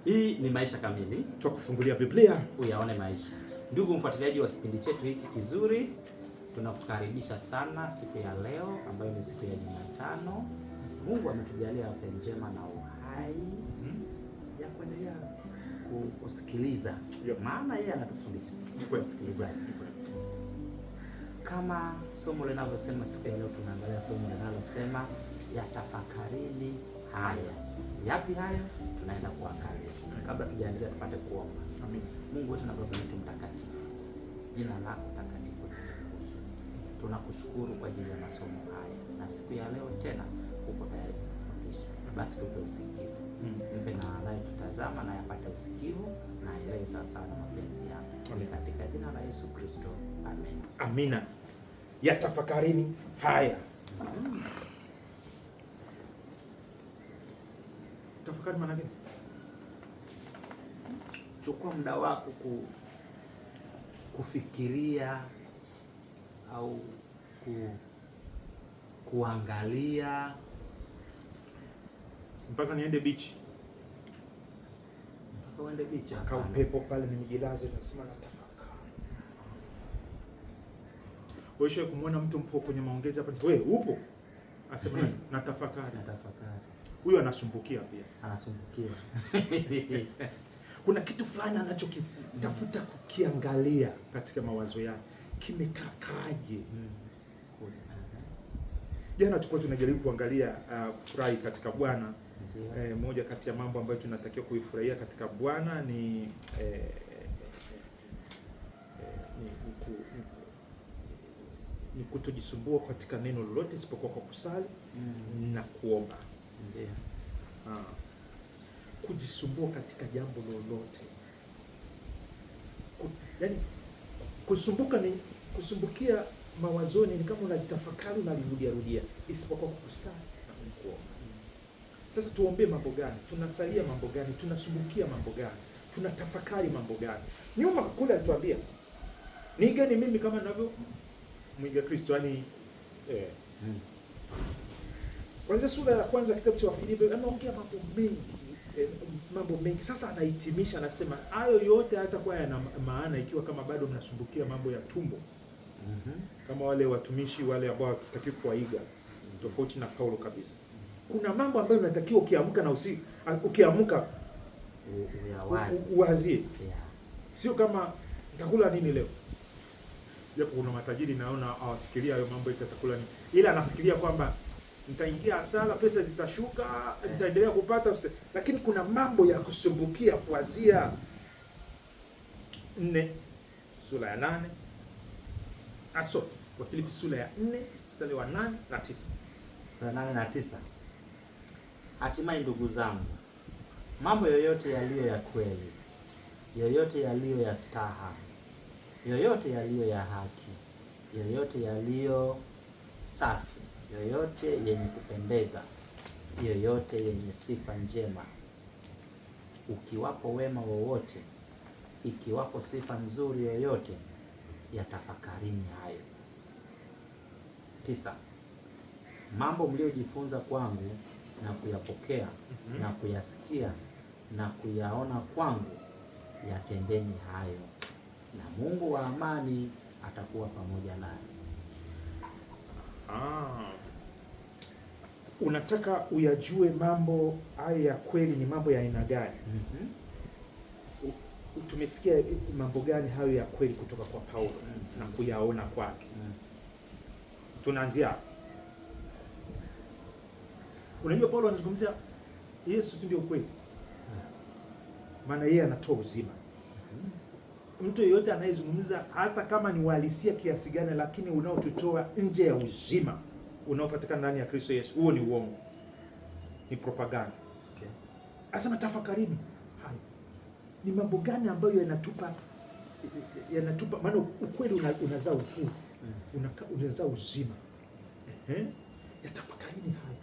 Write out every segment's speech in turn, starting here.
Hii ni Maisha Kamili, tutakufungulia Biblia uyaone maisha. Ndugu mfuatiliaji wa kipindi chetu hiki kizuri, tunakukaribisha sana siku ya leo ambayo ni siku ya Jumatano. Mungu ametujalia afya njema na uhai ya kuendelea kusikiliza. Maana yeye anatufundisha kusikiliza. Kama somo linavyosema, siku ya leo tunaangalia somo linalosema yatafakarini haya. Yapi hayo? Tunaenda kuangalia. Kabla tujaendelea, tupate kuomba. Amen. Mungu wetu na Baba yetu mtakatifu, jina lako takatifu litukuzwe. Tunakushukuru kwa ajili ya masomo haya, na siku ya leo tena uko tayari kutufundisha. Basi tupe usikivu. Mpe na anayetutazama na yapate usikivu na aelewe sawasawa na mapenzi yako. Katika jina la Yesu Kristo. Amen. Amina. Yatafakarini haya. Tafakari maana gani? Chukua muda wako kufikiria au kuangalia. Mpaka niende beach. Mpaka uende beach. Kaa upepo pale nijilaze, nasema natafakari. Wewe kumwona mtu mpo kwenye maongezi hapa, wewe upo? Asema natafakari. Natafakari. Huyo anasumbukia pia. Anasumbukia. Kuna kitu fulani anachokitafuta kukiangalia katika mawazo yake. Kimekakaje? Jana tulikuwa tunajaribu kuangalia kufurahi katika Bwana. Moja kati ya mambo ambayo tunatakiwa kuifurahia katika Bwana ni ni kutojisumbua katika neno lolote isipokuwa kwa kusali na kuomba. Ndiyo. Kujisumbua katika jambo lolote. Yaani kusumbuka ni kusumbukia mawazoni, ni kama unajitafakari unalirudia isipokuwa kusali na kuomba. Sasa tuombe mambo gani? Tunasalia mambo gani? Tunasumbukia mambo gani? Tunatafakari mambo gani? Nyuma kule alituambia nigeni mimi kama ninavyo mwiga Kristo, yani kwanza sura ya kwanza kitabu cha Wafilipi anaongea mambo mengi. Sasa anahitimisha, anasema hayo yote hatakuwa yana maana ikiwa kama bado mnasumbukia mambo ya tumbo. Kama wale watumishi wale ambao hatutakiwi kuwaiga, tofauti na Paulo kabisa. Kuna mambo ambayo unatakiwa ukiamka na ukiamka uwazie. Sio kama nitakula nini leo. Japo kuna matajiri naona hawafikiria hayo mambo itakula nini. Ila anafikiria kwamba nitaingia hasara, pesa zitashuka, nitaendelea kupata, lakini kuna mambo ya kusumbukia kuanzia 4 sura ya 8. Wafilipi sura ya 4 mstari wa 8 na 9. Sura 8 na 9. Hatimaye ndugu zangu, mambo yoyote yaliyo ya kweli, yoyote yaliyo ya staha, yoyote yaliyo ya haki, yoyote yaliyo safi, yoyote yenye kupendeza, yoyote yenye sifa njema, ukiwapo wema wowote, ikiwapo sifa nzuri yoyote, yatafakarini hayo. 9. Mambo mliojifunza kwangu na kuyapokea na kuyasikia na kuyaona kwangu, yatendeni hayo, na Mungu wa amani atakuwa pamoja naye. Unataka uyajue mambo haya ya kweli ni mambo ya aina gani? Tumesikia mambo gani hayo ya kweli kutoka kwa Paulo na kuyaona kwake. Tunaanzia. Unajua Paulo anazungumzia Yesu tu ndio kweli. Maana yeye anatoa uzima. Mtu yeyote anayezungumza hata kama ni uhalisia kiasi gani, lakini unaotutoa nje ya uzima unaopatikana ndani ya Kristo Yesu, huo ni uongo. Ni propaganda. Asema tafakarini hayo. Ni mambo gani ambayo yanatupa maana ukweli unazaa uhuru. Unazaa uzima. Yatafakarini hayo.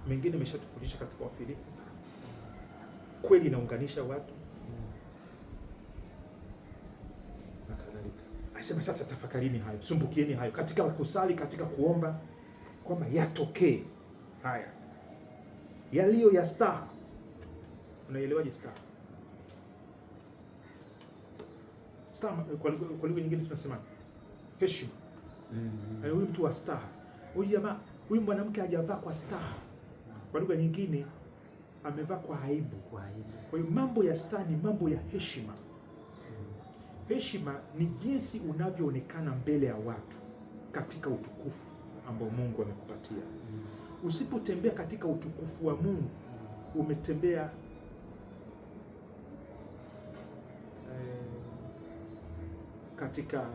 Mengine nimeshatufundisha katika Wafilipi. Kweli inaunganisha watu. Na kadhalika. Anasema sasa tafakarini hayo, sumbukieni hayo katika kusali, katika kuomba, kwamba yatokee haya. yaliyo ya staha. Unaelewaje staha? Staha kwa lugha nyingine tunasema heshima. Huyu mtu wa staha, huyu jamaa, huyu mwanamke hajavaa kwa staha. Kwa lugha nyingine amevaa kwa aibu. Kwa hiyo mambo ya staha ni mambo ya heshima. Heshima ni jinsi unavyoonekana mbele ya watu katika utukufu ambao Mungu amekupatia. Usipotembea katika utukufu wa Mungu, umetembea katika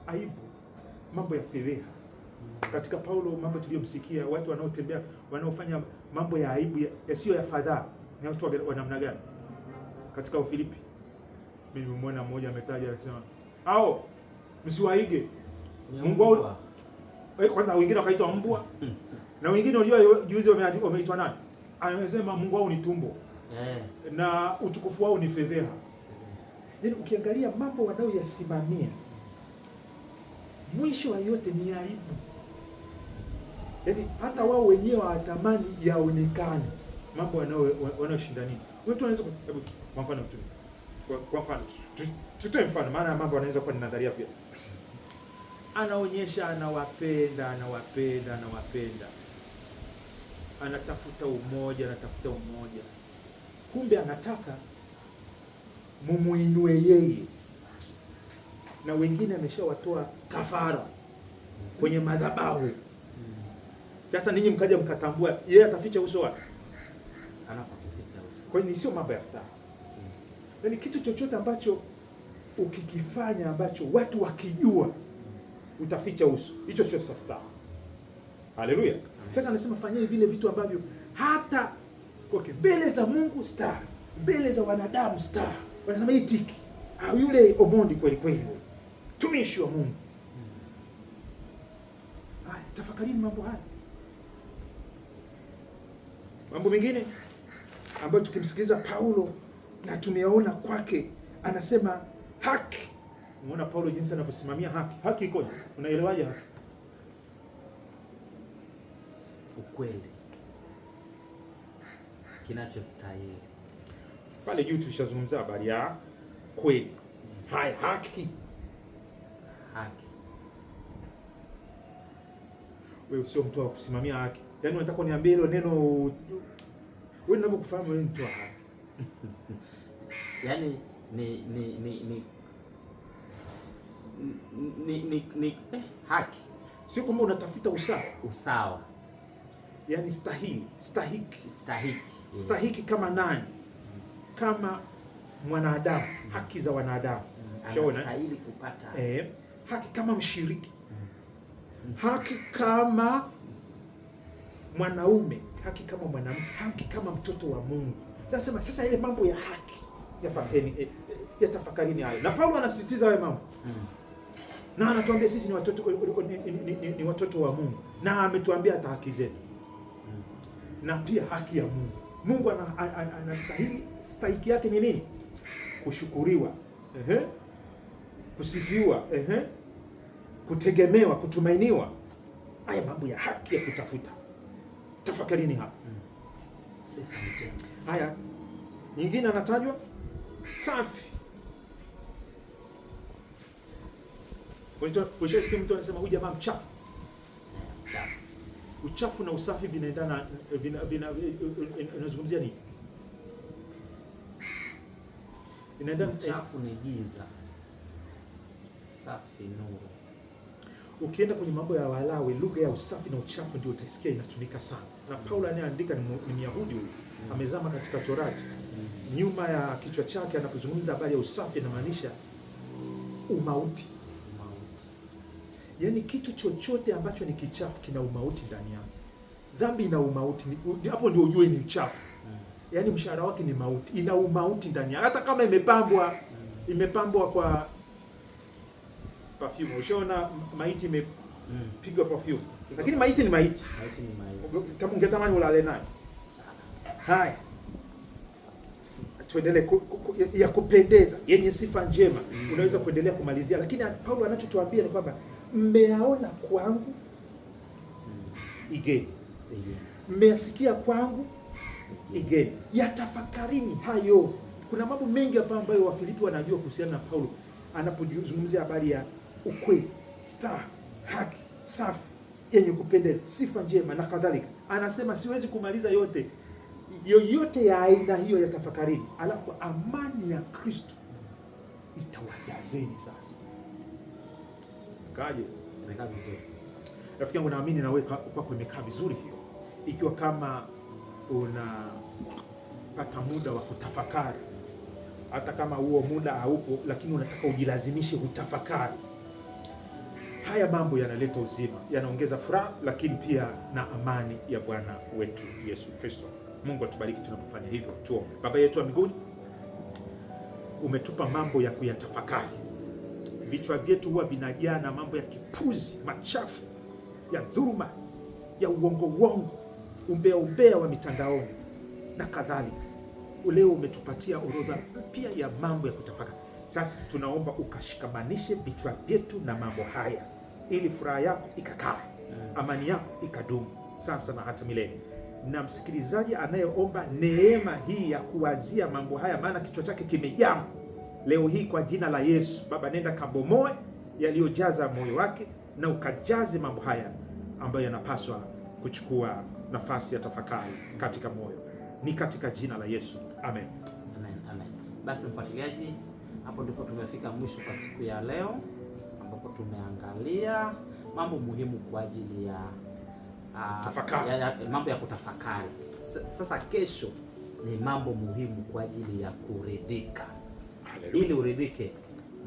aibu, mambo ya fedheha. Katika Paulo, mambo tuliyomsikia, watu wanaotembea, wanaofanya mambo ya aibu yasiyo ya fadhaa, ni watu wa namna gani? Katika Wafilipi, mimi nimeona mmoja ametaja, anasema hao msiwaige Mungu wao. Kwanza wengine wakaitwa mbwa, na wengine unajua juzi wameitwa nani? Anasema Mungu wao ni tumbo, na utukufu wao ni fedheha. Yaani ukiangalia mambo wanayoyasimamia, mwisho wa yote ni aibu. Yaani hata wao wenyewe hawatamani yaonekane mambo wanayoshindania. Watu wanaweza, kwa mfano tutoe mfano, maana mambo yanaweza kuwa ni nadharia pia. Anaonyesha anawapenda, anatafuta umoja, kumbe anataka mumuinue yeye, na wengine ameshawatoa kafara kwenye madhabahu. Sasa ninyi mkaja mkatambua, yeye ataficha uso wake, anapoficha uso. Kwa hiyo sio mambo ya staha. Yaani kitu chochote ambacho ukikifanya ambacho watu wakijua utaficha uso, hicho sio staha. Haleluya. Sasa anasema fanyeni vile vitu ambavyo hata mbele za Mungu staha, mbele za wanadamu staha. Wanasema hii tiki, yule Omondi kweli, tumishi wa Mungu. Tafakarini mambo haya. Mambo mengine ambayo tukimsikiliza Paulo na tumeona kwake, anasema haki. Unaona Paulo jinsi anavyosimamia haki. Haki ikoje? Unaelewaje haki? Ukweli, kinachostahili. Pale juu tulishazungumza habari ya kweli. Haya, haki. Wewe sio mtu wa kusimamia haki. Yaani unataka kuniambia hilo neno, wewe unavyokufahamu wewe mtu wa haki. Yaani haki. Sio kwamba unatafuta usawa. Yaani stahiki kama nani? Kama mwanadamu, haki za wanadamu. Anastahili kupata. Haki kama mshiriki. Haki kama mwanaume, haki kama mwanamke, haki kama mtoto wa Mungu. Nasema sasa ile mambo ya haki yatafakarini hayo. Na Paulo anasisitiza hayo mambo. Na anatuambia sisi ni watoto wa Mungu, na ametuambia hata haki zetu. Na pia haki ya Mungu. Mungu anastahili, stahiki yake ni nini? Kushukuriwa, kusifiwa, kutegemewa, kutumainiwa. Haya mambo ya haki ya kutafuta. Tafakarini hapa. Sifa njema. Haya, nyingine anatajwa safi. Unajua mtu anasema huyu jamaa mchafu. Uchafu na usafi vinaendana, inazungumzia nini? Inaendana. Uchafu ni giza, safi nuru. Ukienda kwenye mambo ya Walawi, lugha ya usafi na uchafu ndio utasikia inatumika sana. Na Paulo anayeandika ni Myahudi huyu. Amezama katika Torati. Nyuma ya kichwa chake anapozungumza habari ya usafi inamaanisha umauti. Yaani kitu chochote ambacho ni kichafu kina umauti ndani yake. Dhambi ina umauti. Hapo ndio ujue ni uchafu. Yaani mshahara wake ni mauti. Ina umauti ndani yake. Hata kama imepambwa kwa perfume. Ushaona maiti imepigwa perfume. Lakini maiti ni maiti. Kama ungetamani ulale naye. Haya. Tuendelee ya kupendeza, yenye sifa njema. Unaweza kuendelea kumalizia, lakini Paulo anachotuambia ni kwamba mmeyaona kwangu, igeni. Mmeyasikia kwangu, again. Yatafakarini hayo. Kuna mambo mengi hapa ambayo Wafilipi wanajua kuhusiana na Paulo anapozungumzia habari ya ukweli, staha, haki, safi, yenye kupendeza, sifa njema na kadhalika. Anasema siwezi kumaliza yoyote ya aina hiyo ya tafakarini, alafu amani ya Kristo itawajazeni. Sasa kaje? Imekaa vizuri rafiki yangu, naamini na wewe kwako imekaa vizuri hiyo. Ikiwa kama unapata muda wa kutafakari, hata kama huo muda haupo, lakini unataka ujilazimishe utafakari, haya mambo yanaleta uzima, yanaongeza furaha, lakini pia na amani ya Bwana wetu Yesu Kristo. Mungu atubariki tunapofanya hivyo. Tuombe. Baba yetu wa mbinguni, umetupa mambo ya kuyatafakari. Vichwa vyetu huwa vinajaa na mambo ya kipuzi, machafu, ya dhuluma, ya uongo, umbea wa mitandaoni na kadhalika. Leo umetupatia orodha mpya ya mambo ya kutafakari. Sasa tunaomba ukashikamanishe vichwa vyetu na mambo haya, ili furaha yako ikakaa, amani yako ikadumu sasa na hata milele. Na msikilizaji anayeomba neema hii ya kuwazia mambo haya, maana kichwa chake kimejaa leo hii, kwa jina la Yesu, Baba, nenda kabomoe yaliyojaza moyo wake na ukajaze mambo haya ambayo yanapaswa kuchukua nafasi ya tafakari katika moyo. Ni katika jina la Yesu. Amen. Amen, amen. Basi mfuatiliaji, hapo ndipo tumefika mwisho kwa siku ya leo, ambapo tumeangalia mambo muhimu kwa ajili ya mambo ya kutafakari. Sasa kesho ni mambo muhimu kwa ajili ya kuridhika. Ili uridhike,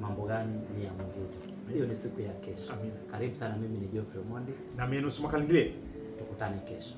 mambo gani ni ya muhimu? Hiyo ni siku ya kesho. Amina. Karibu sana, mimi ni Geoffrey Omondi na mimi Nusuma Kalingile. Tukutane kesho.